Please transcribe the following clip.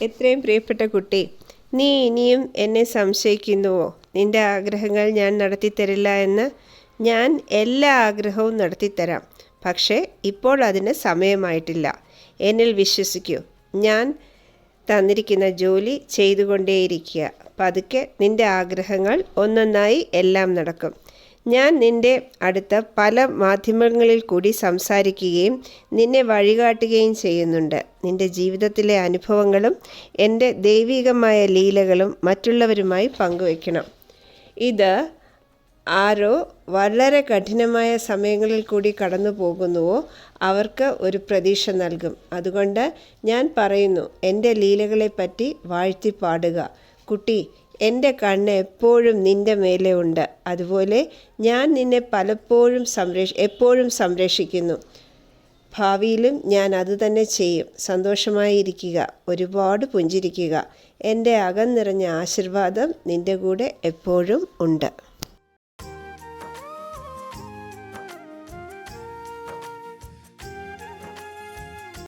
എത്രയും പ്രിയപ്പെട്ട കുട്ടി, നീ ഇനിയും എന്നെ സംശയിക്കുന്നുവോ? നിന്റെ ആഗ്രഹങ്ങൾ ഞാൻ നടത്തിത്തരില്ല എന്ന്? ഞാൻ എല്ലാ ആഗ്രഹവും നടത്തിത്തരാം. പക്ഷേ ഇപ്പോൾ അതിന് സമയമായിട്ടില്ല. എന്നിൽ വിശ്വസിക്കൂ. ഞാൻ തന്നിരിക്കുന്ന ജോലി ചെയ്തുകൊണ്ടേയിരിക്കുക. പതുക്കെ നിന്റെ ആഗ്രഹങ്ങൾ ഒന്നൊന്നായി എല്ലാം നടക്കും. ഞാൻ നിന്റെ അടുത്ത പല മാധ്യമങ്ങളിൽ കൂടി സംസാരിക്കുകയും നിന്നെ വഴികാട്ടുകയും ചെയ്യുന്നുണ്ട്. നിന്റെ ജീവിതത്തിലെ അനുഭവങ്ങളും എൻ്റെ ദൈവികമായ ലീലകളും മറ്റുള്ളവരുമായി പങ്കുവയ്ക്കണം. ഇത് ആരോ വളരെ കഠിനമായ സമയങ്ങളിൽ കൂടി കടന്നു പോകുന്നുവോ അവർക്ക് ഒരു പ്രതീക്ഷ നൽകും. അതുകൊണ്ട് ഞാൻ പറയുന്നു, എൻ്റെ ലീലകളെപ്പറ്റി വാഴ്ത്തി പാടുക. കുട്ടി, എൻ്റെ കണ്ണ് എപ്പോഴും നിൻ്റെ മേലെ ഉണ്ട്. അതുപോലെ ഞാൻ നിന്നെ എപ്പോഴും സംരക്ഷിക്കുന്നു. ഭാവിയിലും ഞാൻ അതുതന്നെ ചെയ്യും. സന്തോഷമായിരിക്കുക, ഒരുപാട് പുഞ്ചിരിക്കുക. എൻ്റെ അകം നിറഞ്ഞ ആശീർവാദം നിൻ്റെ കൂടെ എപ്പോഴും ഉണ്ട്.